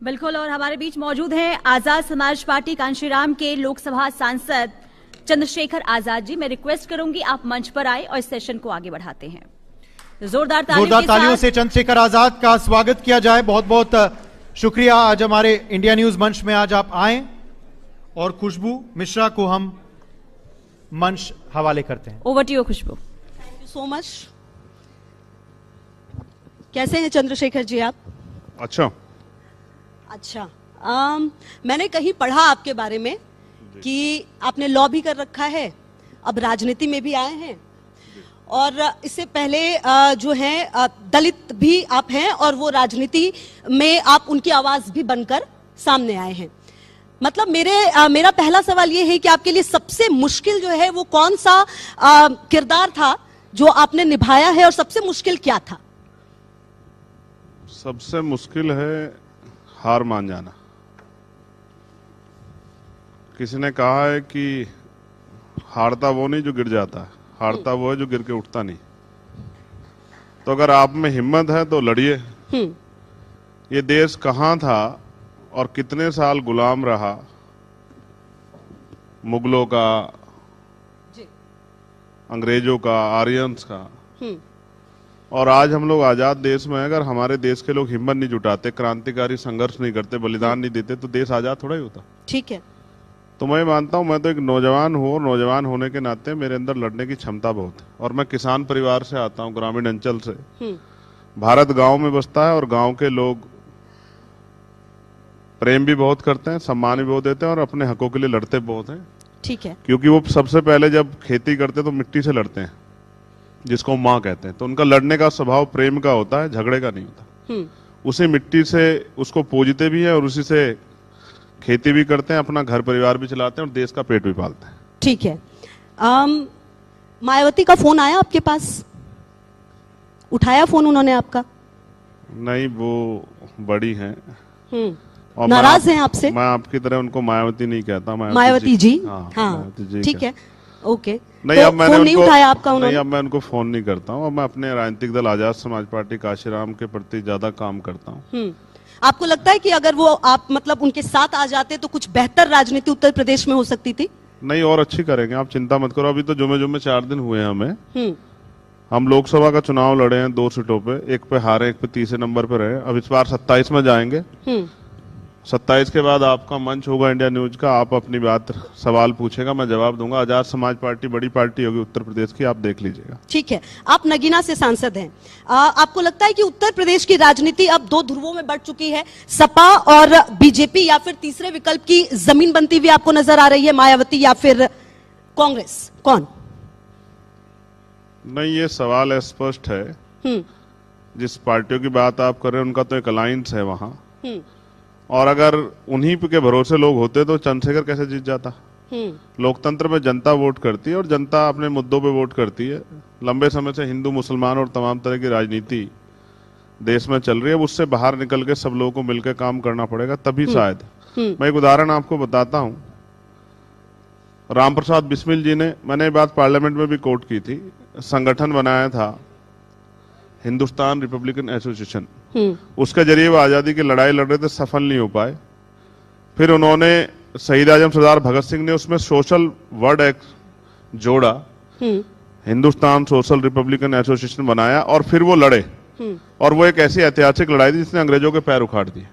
बिल्कुल। और हमारे बीच मौजूद हैं आजाद समाज पार्टी कांशीराम के लोकसभा सांसद चंद्रशेखर आजाद जी। मैं रिक्वेस्ट करूंगी आप मंच पर आए और इस सेशन को आगे बढ़ाते हैं। जोरदार तालियों से चंद्रशेखर आजाद का स्वागत किया जाए। बहुत बहुत शुक्रिया, आज हमारे इंडिया न्यूज मंच में आज आप आए और खुशबू मिश्रा को हम मंच हवाले करते हैं। Over to you Khushbu. Thank you so much. कैसे हैं चंद्रशेखर जी आप? अच्छा। मैंने कहीं पढ़ा आपके बारे में कि आपने लॉ भी कर रखा है, अब राजनीति में भी आए हैं और इससे पहले जो है दलित भी आप हैं और वो राजनीति में आप उनकी आवाज भी बनकर सामने आए हैं। मतलब मेरा पहला सवाल ये है कि आपके लिए सबसे मुश्किल जो है वो कौन सा किरदार था जो आपने निभाया है और सबसे मुश्किल क्या था? सबसे मुश्किल है हार मान जाना। किसी ने कहा है कि हारता वो नहीं जो गिर जाता है, हारता वो है जो गिर के उठता नहीं। तो अगर आप में हिम्मत है तो लड़िए। ये देश कहां था और कितने साल गुलाम रहा मुगलों का, अंग्रेजों का, आर्यंस का, और आज हम लोग आजाद देश में। अगर हमारे देश के लोग हिम्मत नहीं जुटाते, क्रांतिकारी संघर्ष नहीं करते, बलिदान नहीं देते तो देश आजाद थोड़ा ही होता। ठीक है। तो मैं मानता हूं, मैं तो एक नौजवान हूं और नौजवान होने के नाते मेरे अंदर लड़ने की क्षमता बहुत है। और मैं किसान परिवार से आता हूं, ग्रामीण अंचल से। भारत गांव में बसता है और गांव के लोग प्रेम भी बहुत करते हैं, सम्मान भी बहुत देते हैं और अपने हकों के लिए लड़ते बहुत हैं। ठीक है। क्योंकि वो सबसे पहले जब खेती करते तो मिट्टी से लड़ते हैं, जिसको माँ कहते हैं। तो उनका लड़ने का स्वभाव प्रेम का होता है, झगड़े का नहीं होता। उसी मिट्टी से उसको पूजते भी हैं और उसी से खेती भी करते हैं, अपना घर परिवार भी चलाते हैं और देश का पेट भी पालते हैं। ठीक है। मायावती का फोन आया आपके पास? उठाया फोन उन्होंने आपका? नहीं, वो बड़ी हैं और नाराज हैं आपसे। मैं आपकी तरह उनको मायावती नहीं कहता। मायावती जी। हाँ, ठीक है, ओके। नहीं, तो अब मैंने फोन नहीं उठाया आपका उन्होंने? नहीं, अब मैं उनको फोन नहीं करता हूँ। अब मैं अपने राजनीतिक दल आजाद समाज पार्टी कांशीराम के प्रति ज्यादा काम करता हूँ। आपको लगता है कि अगर वो आप मतलब उनके साथ आ जाते तो कुछ बेहतर राजनीति उत्तर प्रदेश में हो सकती थी? नहीं, और अच्छी करेंगे, आप चिंता मत करो। अभी तो जुमे 4 दिन हुए हैं हमें। हम लोकसभा का चुनाव लड़े हैं 2 सीटों पे, एक पे हारे, एक पे तीसरे नंबर पे रहे। अब इस बार 27 में जाएंगे। 27 के बाद आपका मंच होगा इंडिया न्यूज का, आप अपनी बात सवाल पूछेगा, मैं जवाब दूंगा। आजाद समाज पार्टी बड़ी पार्टी होगी उत्तर प्रदेश की, आप देख लीजिएगा। ठीक है। आप नगीना से सांसद हैं। आपको लगता है कि उत्तर प्रदेश की राजनीति अब 2 ध्रुवों में बढ़ चुकी है, सपा और बीजेपी, या फिर तीसरे विकल्प की जमीन बनती हुई आपको नजर आ रही है, मायावती या फिर कांग्रेस? कौन? नहीं, ये सवाल स्पष्ट है। जिस पार्टियों की बात आप कर रहे हैं उनका तो एक अलायंस है वहां, और अगर उन्हीं के भरोसे लोग होते तो चंद्रशेखर कैसे जीत जाता? लोकतंत्र में जनता वोट करती है और जनता अपने मुद्दों पे वोट करती है। लंबे समय से हिंदू, मुसलमान और तमाम तरह की राजनीति देश में चल रही है। उससे बाहर निकल के सब लोगों को मिलकर काम करना पड़ेगा, तभी शायद। मैं एक उदाहरण आपको बताता हूँ। राम प्रसाद बिस्मिल जी ने, मैंने ये बात पार्लियामेंट में भी कोट की थी, संगठन बनाया था हिंदुस्तान रिपब्लिकन एसोसिएशन। उसके जरिए वो आजादी की लड़ाई लड़ रहे थे, सफल नहीं हो पाए। फिर उन्होंने, शहीद आजम सरदार भगत सिंह ने उसमें सोशल वर्ड एक्ट जोड़ा, हिंदुस्तान सोशल रिपब्लिकन एसोसिएशन बनाया और फिर वो लड़े। और वो एक ऐसी ऐतिहासिक लड़ाई थी जिसने अंग्रेजों के पैर उखाड़ दिए।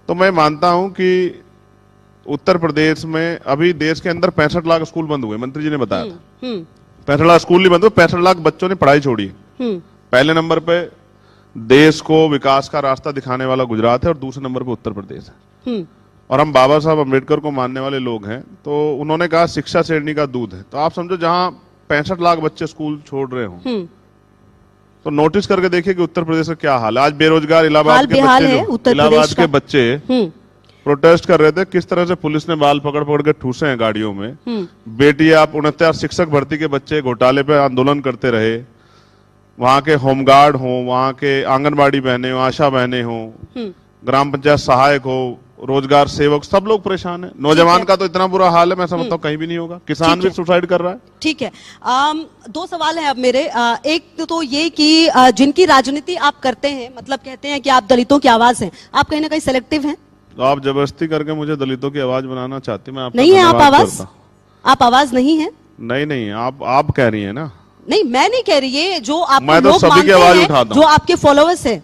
तो मैं मानता हूं कि उत्तर प्रदेश में अभी देश के अंदर 65 लाख स्कूल बंद हुए, मंत्री जी ने बताया था। 65 लाख स्कूल नहीं बंद हुए, 65 लाख बच्चों ने पढ़ाई छोड़ी। पहले नंबर पे देश को विकास का रास्ता दिखाने वाला गुजरात है और दूसरे नंबर पे उत्तर प्रदेश है। और हम बाबा साहब अम्बेडकर को मानने वाले लोग हैं, तो उन्होंने कहा शिक्षा शेरनी का दूध है। तो आप समझो जहां 65 लाख बच्चे स्कूल छोड़ रहे हो, तो नोटिस करके देखिए कि उत्तर प्रदेश का क्या हाल है। आज बेरोजगार इलाहाबाद के बच्चे प्रोटेस्ट कर रहे थे, किस तरह से पुलिस ने बाल पकड़ पकड़ के ठूसे हैं गाड़ियों में। बेटी आप 69 शिक्षक भर्ती के बच्चे घोटाले पे आंदोलन करते रहे। वहां के होमगार्ड हो, वहां के आंगनबाड़ी बहने हो, आशा बहने हो, ग्राम पंचायत सहायक हो, रोजगार सेवक सब लोग परेशान है। नौजवान का तो इतना बुरा हाल है, मैं समझता हूँ कहीं भी नहीं होगा। किसान भी सुसाइड कर रहा है। ठीक है। दो सवाल है अब मेरे। एक तो ये कि जिनकी राजनीति आप करते हैं, मतलब कहते हैं कि आप दलितों की आवाज हैं, आप कहीं ना कहीं सेलेक्टिव हैं? तो आप जबरदस्ती करके मुझे दलितों की आवाज बनाना चाहती, मैं आपका नहीं है आप धन्यवाद आवाज? करता। आप आवाज नहीं है? नहीं, आप कह रही है ना। नहीं, मैं नहीं कह रही, ये जो आप मैं तो लोग सभी की मानते आवाज हैं, उठाता हूं। जो आपके फॉलोअर्स हैं।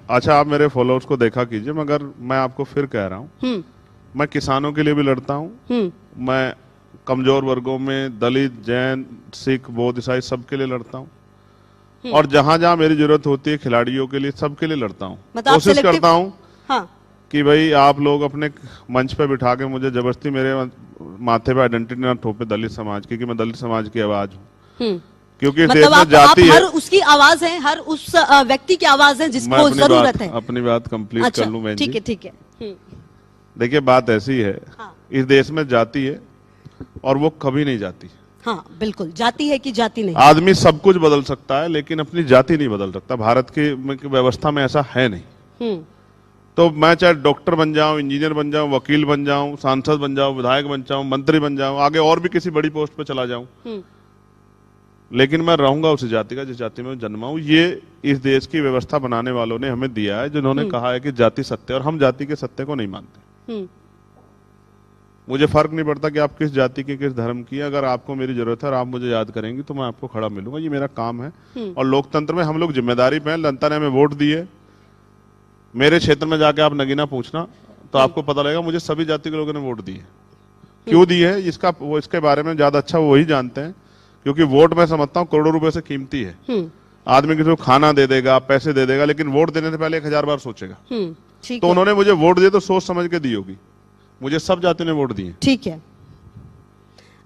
अच्छा, आप मेरे फॉलोअर्स को देखा कीजिए, मगर मैं आपको फिर कह रहा हूँ, मैं किसानों के लिए भी लड़ता हूँ, मैं कमजोर वर्गों में दलित, जैन, सिख, बौद्ध, ईसाई सबके लिए लड़ता हूँ, और जहां जहां मेरी जरूरत होती है खिलाड़ियों के लिए, सबके लिए लड़ता हूँ। कोशिश करता हूँ कि भाई आप लोग अपने मंच पे बिठा के मुझे जबरदस्ती मेरे माथे पे आइडेंटिटी ना थोपे दलित समाज की, कि मैं दलित समाज की आवाज हूँ। क्योंकि इस देश में जाति है, हर उसकी आवाज है, हर उस व्यक्ति की आवाज है जिसको जरूरत है। अपनी बात कंप्लीट कर लूं मैं। ठीक है। देखिए, बात ऐसी है, इस देश में जाति है और वो कभी नहीं जाती। हाँ बिल्कुल, जाति है कि जाति नहीं। आदमी सब कुछ बदल सकता है लेकिन अपनी जाति नहीं बदल सकता। भारत की व्यवस्था में ऐसा है नहीं। तो मैं चाहे डॉक्टर बन जाऊं, इंजीनियर बन जाऊं, वकील बन जाऊं, सांसद बन जाऊं, विधायक बन जाऊं, मंत्री बन जाऊं, आगे और भी किसी बड़ी पोस्ट पे चला जाऊं, लेकिन मैं रहूंगा उसी जाति का जिस जाति में जन्मा हूं। ये इस देश की व्यवस्था बनाने वालों ने हमें दिया है, जिन्होंने कहा है कि जाति सत्य, और हम जाति के सत्य को नहीं मानते। मुझे फर्क नहीं पड़ता कि आप किस जाति की, किस धर्म की। अगर आपको मेरी जरूरत है और आप मुझे याद करेंगी तो मैं आपको खड़ा मिलूंगा, ये मेरा काम है। और लोकतंत्र में हम लोग जिम्मेदारी पे हैं। जनता ने हमें वोट दिए। मेरे क्षेत्र में जाके आप नगीना पूछना तो आपको पता लगेगा मुझे सभी जाति के लोगों ने वोट दिए। क्यों दिए है इसके बारे में ज्यादा अच्छा वही जानते हैं, क्योंकि वोट मैं समझता हूँ करोड़ों रुपए से कीमती है। आदमी किसी को खाना दे देगा, पैसे दे देगा, लेकिन वोट देने से पहले 1000 बार सोचेगा। तो उन्होंने मुझे वोट दिए तो सोच समझ के दी होगी। मुझे सब जातियों ने वोट दिए। ठीक है,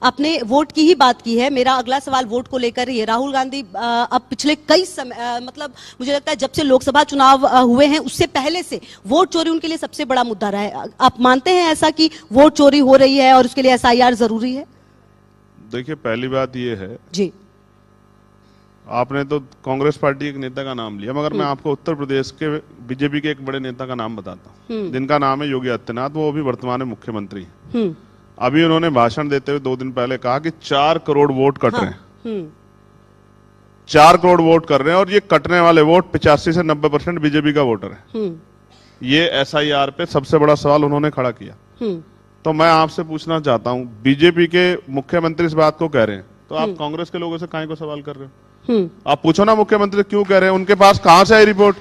आपने वोट की ही बात की है। मेरा अगला सवाल वोट को लेकर ही है। राहुल गांधी अब पिछले कई समय मतलब मुझे लगता है जब से लोकसभा चुनाव हुए हैं उससे पहले से वोट चोरी उनके लिए सबसे बड़ा मुद्दा रहा है। आप मानते हैं ऐसा कि वोट चोरी हो रही है और उसके लिए SIR जरूरी है? देखिए, पहली बात यह है जी, आपने तो कांग्रेस पार्टी एक नेता का नाम लिया, मगर मैं आपको उत्तर प्रदेश के बीजेपी के एक बड़े नेता का नाम बताता हूँ, जिनका नाम है योगी आदित्यनाथ। वो अभी वर्तमान में मुख्यमंत्री हैं। अभी उन्होंने भाषण देते हुए 2 दिन पहले कहा कि 4 करोड़ वोट कट रहे हैं। 4 करोड़ वोट कर रहे हैं, और ये कटने वाले वोट 85 से 90% बीजेपी का वोटर है। ये SIR पे सबसे बड़ा सवाल उन्होंने खड़ा किया। तो मैं आपसे पूछना चाहता हूं, बीजेपी के मुख्यमंत्री इस बात को कह रहे हैं, तो आप कांग्रेस के लोगों से काहे को सवाल कर रहे हो? आप पूछो ना मुख्यमंत्री क्यों कह रहे हैं। उनके पास कहां से आई रिपोर्ट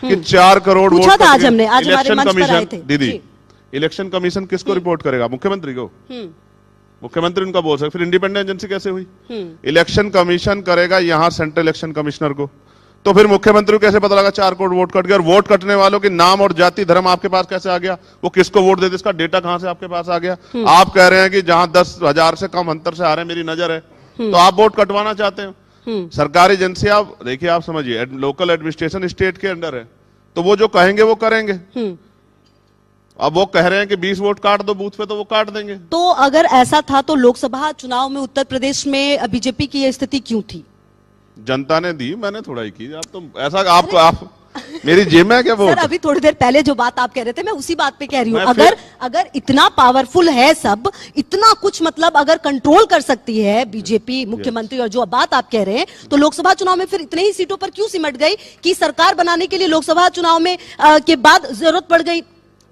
कि 4 करोड़ वोट? पूछा था आज हमने, आज हमारे मंच पर आए थे। दीदी, इलेक्शन कमीशन किसको रिपोर्ट करेगा? मुख्यमंत्री को। मुख्यमंत्री उनका बोल सकते, फिर इंडिपेंडेंट एजेंसी कैसे हुई? इलेक्शन कमीशन करेगा यहाँ सेंट्रल इलेक्शन कमिश्नर को। तो फिर मुख्यमंत्री को कैसे पता लगा 4 करोड़ वोट कट गया? और वोट कटने वालों के नाम और जाति धर्म आपके पास कैसे आ गया? वो किसको वोट देते, इसका डेटा कहां से आपके पास आ गया? आप कह रहे हैं कि जहां 10,000 से कम अंतर से आ रहे हैं मेरी नजर है, तो आप वोट कटवाना चाहते हैं। सरकारी एजेंसी, आप देखिए, आप समझिए, लोकल एडमिनिस्ट्रेशन स्टेट के अंडर है, तो वो जो कहेंगे वो करेंगे। अब वो कह रहे हैं कि 20 वोट काट दो बूथ पे, तो वो काट देंगे। तो अगर ऐसा था तो लोकसभा चुनाव में उत्तर प्रदेश में बीजेपी की यह स्थिति क्यों थी? जनता ने दी, मैंने थोड़ा ही की। आप तो ऐसा आप मेरी जेब में क्या वोट? सर, अभी थोड़ी देर पहले जो बात आप कह रहे थे मैं उसी बात पे कह रही हूँ। अगर इतना पावरफुल है सब, इतना कुछ मतलब अगर कंट्रोल कर सकती है बीजेपी मुख्यमंत्री, और जो बात आप कह रहे हैं, तो लोकसभा चुनाव में फिर इतने ही सीटों पर क्यों सिमट गई कि सरकार बनाने के लिए लोकसभा चुनाव में के बाद जरूरत पड़ गई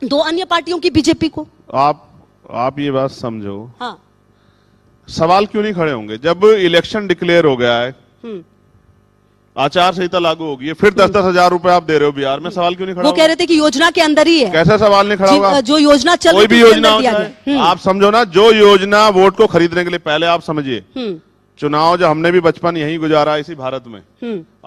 2 अन्य पार्टियों की बीजेपी को? आप ये बात समझो। हाँ, सवाल क्यों नहीं खड़े होंगे जब इलेक्शन डिक्लेयर हो गया है, आचार संहिता लागू होगी, फिर 10-10 हजार रुपए आप दे रहे हो बिहार में, सवाल क्यों नहीं खड़ा? वो कह रहे थे कि योजना के अंदर ही है। कैसा सवाल नहीं खड़ा होगा? जो योजना चल कोई भी योजना होता है, आप समझो ना, जो योजना वोट को खरीदने के लिए, पहले आप समझिए, चुनाव जो हमने भी बचपन यही गुजारा इसी भारत में।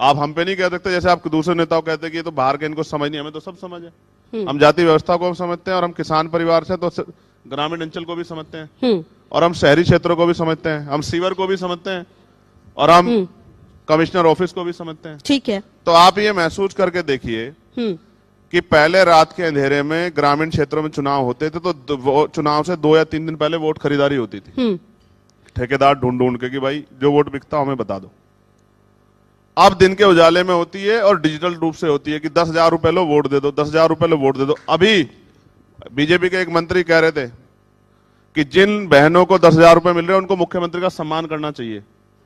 आप हम पे नहीं कह सकते जैसे आप दूसरे नेताओं कहते हैं कि ये तो बाहर के, इनको समझ नहीं, हमें तो सब समझ है। हम जाति व्यवस्था को समझते हैं, और हम किसान परिवार से तो ग्रामीण अंचल को भी समझते हैं, और हम शहरी क्षेत्रों को भी समझते हैं, हम सीवर को भी समझते हैं, और हम कमिश्नर ऑफिस को भी समझते हैं। ठीक है, तो आप ये महसूस करके देखिए कि पहले रात के अंधेरे में ग्रामीण क्षेत्रों में चुनाव होते थे, तो चुनाव से 2 या 3 दिन पहले वोट खरीदारी होती थी। ठेकेदार ढूंढ के कि भाई जो वोट बिकता हमें बता दो। अब दिन के उजाले में होती है और डिजिटल रूप से होती है कि 10,000 रुपए लो वोट दे दो, 10,000 रुपए लो वोट दे दो। अभी बीजेपी के एक मंत्री कह रहे थे कि जिन बहनों को 10,000 रुपए मिल रहे हैं उनको मुख्यमंत्री का सम्मान करना चाहिए।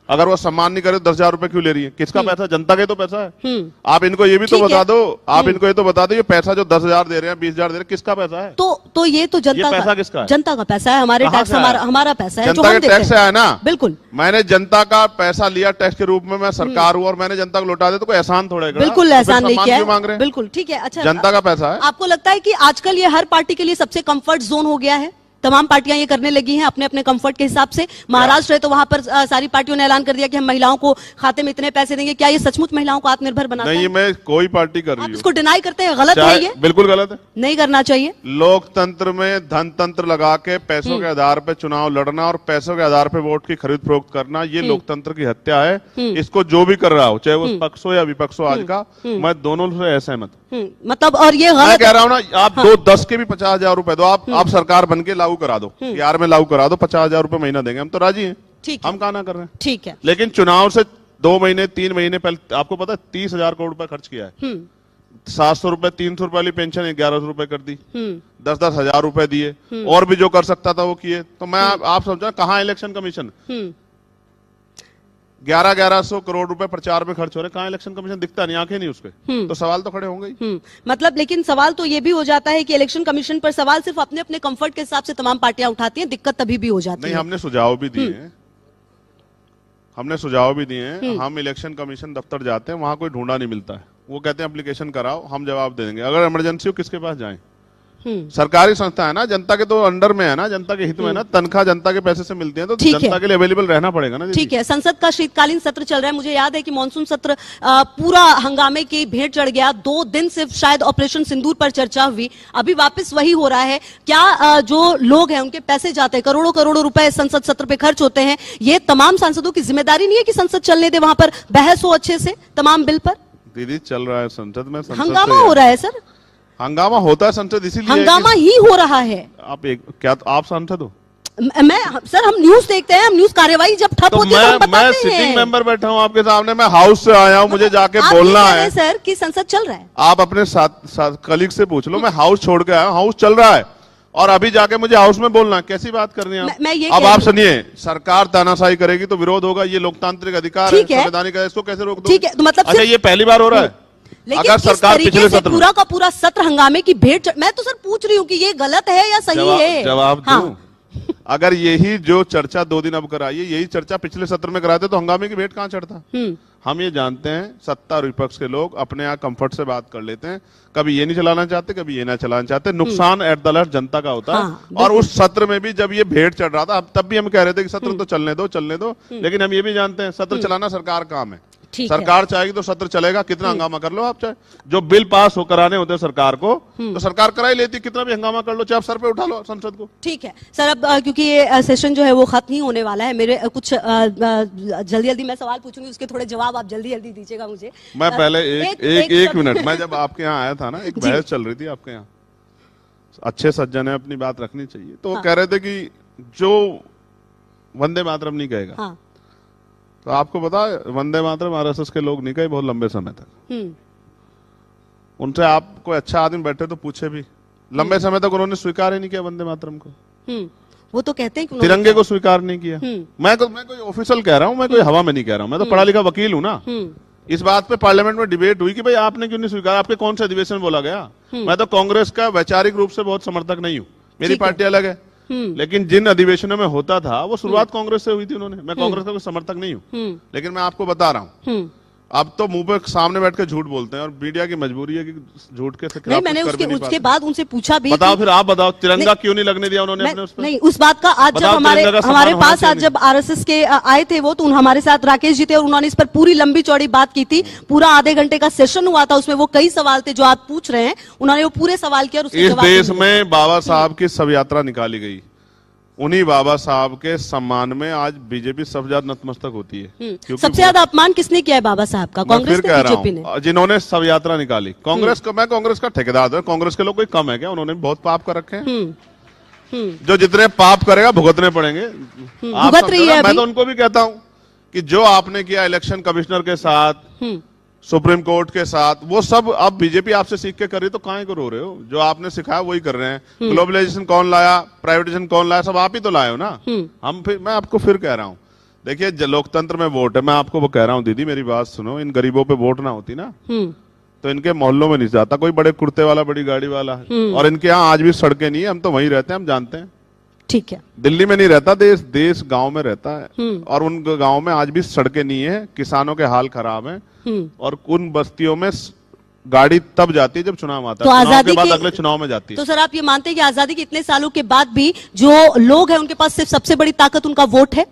अगर वो सम्मान नहीं करे तो 10,000 रुपए क्यों ले रही है? किसका पैसा? जनता का ही तो पैसा है। आप इनको ये भी तो बता दो, आप इनको ये तो बता दो, ये पैसा जो 10,000 दे रहे हैं, 20,000 दे रहे हैं, किसका पैसा है? तो ये तो जनता पैसा का, किसका है? जनता का पैसा है, हमारे टैक्स, हमारा पैसा है, जो जनता हम के देते टैक्स से हैं। आया ना। बिल्कुल, मैंने जनता का पैसा लिया टैक्स के रूप में, मैं सरकार हूं और मैंने जनता को लौटा दे तो कोई एहसान थोड़ा है? बिल्कुल एहसान नहीं किया मांग रहे हैं? बिल्कुल ठीक है। अच्छा, जनता का पैसा है। आपको लगता है कि आजकल ये हर पार्टी के लिए सबसे कंफर्ट जोन हो गया है? तमाम पार्टियां ये करने लगी हैं अपने अपने कंफर्ट के हिसाब से। महाराष्ट्र है तो वहां पर सारी पार्टियों ने ऐलान कर दिया कि हम महिलाओं को खाते में इतने पैसे देंगे। क्या ये सचमुच महिलाओं को आत्मनिर्भर बनाता है? नहीं, मैं कोई पार्टी कर रही आप हूँ। इसको डिनाई करते हैं, गलत है ये? बिल्कुल गलत है, नहीं करना चाहिए। लोकतंत्र में धन तंत्र लगा के पैसों के आधार पे चुनाव लड़ना और पैसों के आधार पे वोट की खरीद फरोख्त करना, ये लोकतंत्र की हत्या है। इसको जो भी कर रहा हो, चाहे वो पक्ष हो या विपक्ष हो आज का, मैं दोनों से असहमत हूं। मतलब, और ये मैं गलत कह रहा हूं ना, आप 10 के भी 50,000 रुपए दो, आप सरकार बन के लागू करा दो, बिहार में लागू करा दो, 50,000 रुपए महीना देंगे, हम तो राजी हैं। ठीक है, हम कहा ना कर रहे हैं। ठीक है। लेकिन चुनाव से 2 महीने 3 महीने पहले आपको पता है 30,000 करोड़ रुपए खर्च किया है। 700 रुपए 300 रुपए वाली पेंशन 1100 रुपए कर दी, 10-10 हजार रुपए दिए, और भी जो कर सकता था वो किए। तो मैं आप समझा कहाँ इलेक्शन कमीशन? 1100 करोड़ रुपए प्रचार में खर्च हो रहे, कहाँ इलेक्शन कमीशन? दिखता नहीं, आंखें नहीं उसके। तो सवाल तो खड़े होंगे ही। मतलब, लेकिन सवाल तो ये भी हो जाता है कि इलेक्शन कमीशन पर सवाल सिर्फ अपने अपने कंफर्ट के हिसाब से तमाम पार्टियां उठाती हैं, दिक्कत तभी भी हो जाती नहीं, है। हमने सुझाव भी दिए हैं, हमने सुझाव भी दिए हैं। हम इलेक्शन कमीशन दफ्तर जाते हैं, वहां कोई ढूंढा नहीं मिलता है। वो कहते हैं एप्लीकेशन कराओ, हम जवाब दे देंगे। अगर इमरजेंसी हो किसके पास जाएं? सरकारी संस्था है ना, जनता के तो अंडर में है ना, जनता के हित में है ना, तनख्वाह जनता के पैसे से मिलती है, तो जनता के लिए अवेलेबल रहना पड़ेगा ना। ठीक है। संसद का शीतकालीन सत्र चल रहा है। मुझे याद है कि मानसून सत्र पूरा हंगामे की भेंट चढ़ गया। 2 दिन सिर्फ शायद ऑपरेशन सिंदूर पर चर्चा हुई, अभी वापस वही हो रहा है। क्या जो लोग हैं उनके पैसे जाते हैं, करोड़ों करोड़ों रुपए संसद सत्र पे खर्च होते हैं, ये तमाम सांसदों की जिम्मेदारी नहीं है कि संसद चलने दे, वहां पर बहस हो अच्छे से तमाम बिल पर? दीदी, चल रहा है संसद में, हंगामा हो रहा है सर, हंगामा होता है संसद, इसीलिए हंगामा ही हो रहा है। आप सांसद हो? मैं सर, हम न्यूज देखते हैं, हम न्यूज कार्यवाही जब ठप होती है तो हम मैं बताते सिटिंग हैं। मेंबर बैठा हूं आपके सामने, मैं हाउस से आया हूं, मुझे जाके आप बोलना ये कह रहे है हैं सर कि संसद चल रहा है। आप अपने साथ कलीग से पूछ लो, मैं हाउस छोड़ के आया हूं, हाउस चल रहा है और अभी जाके मुझे हाउस में बोलना है, कैसी बात कर रही हैं आप? मैं ये अब आप सुनिए, सरकार तानाशाही करेगी तो विरोध होगा, ये लोकतांत्रिक अधिकार है, संवैधानिक है, इसको कैसे रोक दो? ठीक है, तो मतलब अच्छा, ये पहली बार हो रहा है? लेकिन अगर सरकार पिछले सत्र पूरा का पूरा सत्र हंगामे की भेंट, मैं तो सर पूछ रही हूँ कि ये गलत है या सही है? जवाब हाँ। दूं? अगर यही जो चर्चा 2 दिन अब कराइए, यही चर्चा पिछले सत्र में कराते तो हंगामे की भेंट कहां चढ़ता? हम ये जानते हैं, सत्ता और विपक्ष के लोग अपने यहाँ कंफर्ट से बात कर लेते हैं, कभी ये नहीं चलाना चाहते, कभी ये ना चलाना चाहते, नुकसान एट द लास्ट जनता का होता है। हाँ, और उस सत्र में भी जब ये भेंट चढ़ रहा था, तब भी हम कह रहे थे कि सत्र तो चलने दो, लेकिन हम ये भी जानते हैं सत्र चलाना सरकार का काम है। सरकार चाहेगी तो सत्र चलेगा, कितना हंगामा कर लो आप, चाहे जो बिल पास हो कराने होते हैं सरकार को, तो सरकार करा ही लेती, कितना भी हंगामा कर लो, चाहे आप सर पे उठा लो संसद को। ठीक है सर, अब क्योंकि ये सेशन जो है वो खत्म ही होने वाला है, मेरे कुछ जल्दी जल्दी मैं सवाल पूछूंगी, उसके थोड़े जवाब आप जल्दी जल्दी दीजिएगा मुझे। मैं पहले एक मिनट, मैं जब आपके यहाँ आया था ना, एक बहस चल रही थी आपके यहाँ, अच्छे सज्जन है, अपनी बात रखनी चाहिए, तो वो कह रहे थे कि जो वंदे मातरम नहीं कहेगा, तो आपको पता है वंदे मातरम आरएसएस के लोग नहीं कहे बहुत लंबे समय तक। उनसे आप कोई अच्छा आदमी बैठे तो पूछे भी, लंबे समय तक उन्होंने स्वीकार ही नहीं किया वंदे मातरम को। वो तो कहते हैं कि तिरंगे को स्वीकार नहीं किया। मैं कोई ऑफिशियल कह रहा हूँ, मैं कोई हवा में नहीं कह रहा हूँ, मैं तो पढ़ा लिखा वकील हूँ ना। इस बात पे पार्लियामेंट में डिबेट हुई कि भाई आपने क्यों नहीं स्वीकार, आपके कौन से अधिवेशन बोला गया? मैं तो कांग्रेस का वैचारिक रूप से बहुत समर्थक नहीं हूँ, मेरी पार्टी अलग है, लेकिन जिन अधिवेशनों में होता था वो शुरुआत कांग्रेस से हुई थी। उन्होंने, मैं कांग्रेस का कोई समर्थक नहीं हूँ, लेकिन मैं आपको बता रहा हूँ, अब तो मुंह पे सामने बैठ के झूठ बोलते हैं और मीडिया की मजबूरी है कि झूठ के खिलाफ। नहीं, मैंने उसके बाद उनसे पूछा भी। बताओ फिर, आप बताओ, तिरंगा क्यों नहीं लगने दिया उन्होंने अपने उस पर? नहीं, उस बात का आज जब हमारे पास आज जब आरएसएस के आए थे वो, तो हमारे साथ राकेश जी थे और उन्होंने इस पर पूरी लंबी चौड़ी बात की थी। पूरा आधे घंटे का सेशन हुआ था, उसमें वो कई सवाल थे जो आप पूछ रहे हैं, उन्होंने वो पूरे सवाल किया और उसके जवाब। इस देश में बाबा साहब की शव यात्रा निकाली गई, उन्हीं बाबा साहब के सम्मान में आज बीजेपी सबसे ज्यादा नतमस्तक होती है। सबसे ज्यादा अपमान किसने किया है बाबा साहब का? कांग्रेस ने, बीजेपी ने? जिन्होंने शव यात्रा निकाली कांग्रेस का। मैं कांग्रेस का ठेकेदार हूं, कांग्रेस के लोग कोई कम है क्या? उन्होंने बहुत पाप कर रखे हैं। जो जितने पाप करेगा भुगतने पड़ेंगे। भुगत रही है। मैं तो उनको भी कहता हूं कि जो आपने किया इलेक्शन कमिश्नर के साथ, सुप्रीम कोर्ट के साथ, वो सब अब बीजेपी आपसे सीख के कर रही है, तो काहे को रो रहे हो? जो आपने सिखाया वही कर रहे हैं। ग्लोबलाइजेशन कौन लाया, प्राइवेटाइजेशन कौन लाया, सब आप ही तो लाए हो ना। मैं आपको फिर कह रहा हूं, देखिए लोकतंत्र में वोट है, मैं आपको वो कह रहा हूं दीदी मेरी बात सुनो, इन गरीबों पे वोट ना होती ना तो इनके मोहल्लों में नहीं जाता कोई बड़े कुर्ते वाला बड़ी गाड़ी वाला, और इनके यहाँ आज भी सड़कें नहीं है, हम तो वहीं रहते हैं, हम जानते हैं। ठीक है, दिल्ली में नहीं रहता देश गांव में रहता है, और उन गांव में आज भी सड़कें नहीं है, किसानों के हाल खराब हैं, और उन बस्तियों में गाड़ी तब जाती है जब चुनाव आता है, तो चुनाव के बाद अगले चुनाव में जाती है। तो सर आप ये मानते हैं कि आजादी के इतने सालों के बाद भी जो लोग हैं उनके पास सिर्फ सबसे बड़ी ताकत उनका वोट है?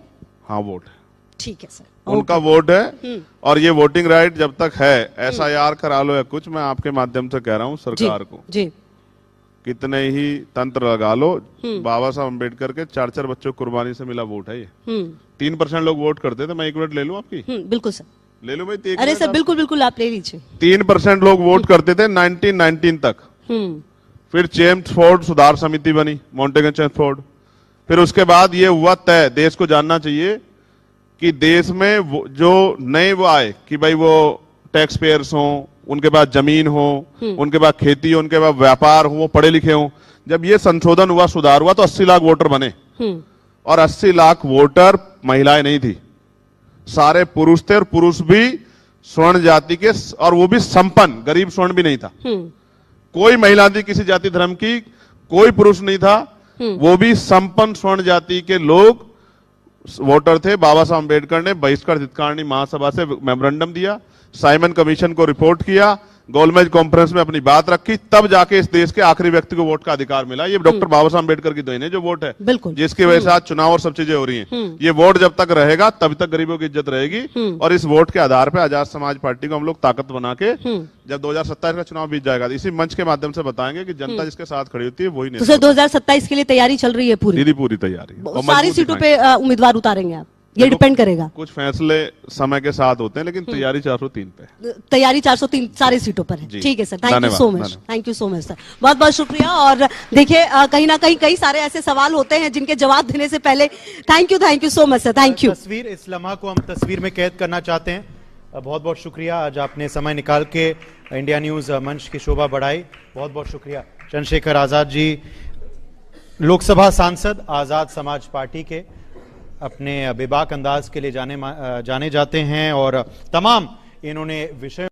हाँ, वोट है। ठीक है सर, उनका वोट है, और ये वोटिंग राइट जब तक है, SIR करा लो या कुछ, मैं आपके माध्यम से कह रहा हूँ सरकार को जी, कितने ही तंत्र लगा लो, बाबा साहब अम्बेडकर के 4-4 बच्चों कुर्बानी से मिला वोट है ये। 3% लोग वोट करते थे। मैं 1 मिनट ले लूं आपकी? बिल्कुल सर, ले लूं भाई? अरे सर बिल्कुल बिल्कुल आप ले लीजिए। 3% लोग वोट करते थे 1919 तक। फिर चेम्सफोर्ड सुधार समिति बनी, मॉन्टेगन चेम्सफोर्ड। फिर उसके बाद ये हुआ तय, देश को जानना चाहिए कि देश में जो नए वो आए कि भाई वो टैक्स पेयर्स हों, उनके पास जमीन हो, उनके पास खेती हो, उनके पास व्यापार हो, वो पढ़े लिखे हो। जब ये संशोधन हुआ, सुधार हुआ, तो 80 लाख वोटर बने, और 80 लाख वोटर महिलाएं नहीं थी, सारे पुरुष थे, और पुरुष भी स्वर्ण जाति के, और वो भी संपन्न, गरीब स्वर्ण भी नहीं था। कोई महिला थी किसी जाति धर्म की, कोई पुरुष नहीं था, वो भी संपन्न स्वर्ण जाति के लोग वोटर थे। बाबा साहब अम्बेडकर ने बहिष्कार हितकारिणी महासभा से मेमोरेंडम दिया, साइमन कमीशन को रिपोर्ट किया, गोलमेज कॉन्फ्रेंस में अपनी बात रखी, तब जाके इस देश के आखिरी व्यक्ति को वोट का अधिकार मिला। ये डॉक्टर बाबा साहब अम्बेडकर की देन है जो वोट है, जिसकी वजह से आज चुनाव और सब चीजें हो रही हैं। ये वोट जब तक रहेगा तब तक गरीबों की इज्जत रहेगी, और इस वोट के आधार पर आजाद समाज पार्टी को हम लोग ताकत बना के जब 2027 का चुनाव बीत जाएगा, इसी मंच के माध्यम से बताएंगे कि जनता जिसके साथ खड़ी होती है वही। तो 2027 के लिए तैयारी चल रही है पूरी? दीदी पूरी तैयारी, सारी सीटों पे उम्मीदवार उतारेंगे आप? ये डिपेंड करेगा, कुछ फैसले समय के साथ होते हैं, लेकिन तैयारी 403 पे, तैयारी 403 सारे सीटों पर है। ठीक है sir, thank you so much, thank you so much sir, बहुत बहुत शुक्रिया। और देखिए कहीं ना कहीं कई सारे ऐसे सवाल होते हैं जिनके जवाब देने से पहले thank you so much sir, thank you. तस्वीर, इस लम्हा को हम तस्वीर में कैद करना चाहते हैं। बहुत बहुत शुक्रिया, आज आपने समय निकाल के इंडिया न्यूज मंच की शोभा बढ़ाई, बहुत बहुत शुक्रिया। चंद्रशेखर आजाद जी लोकसभा सांसद, आजाद समाज पार्टी के, अपने बेबाक अंदाज के लिए जाने जाते हैं, और तमाम इन्होंने विषय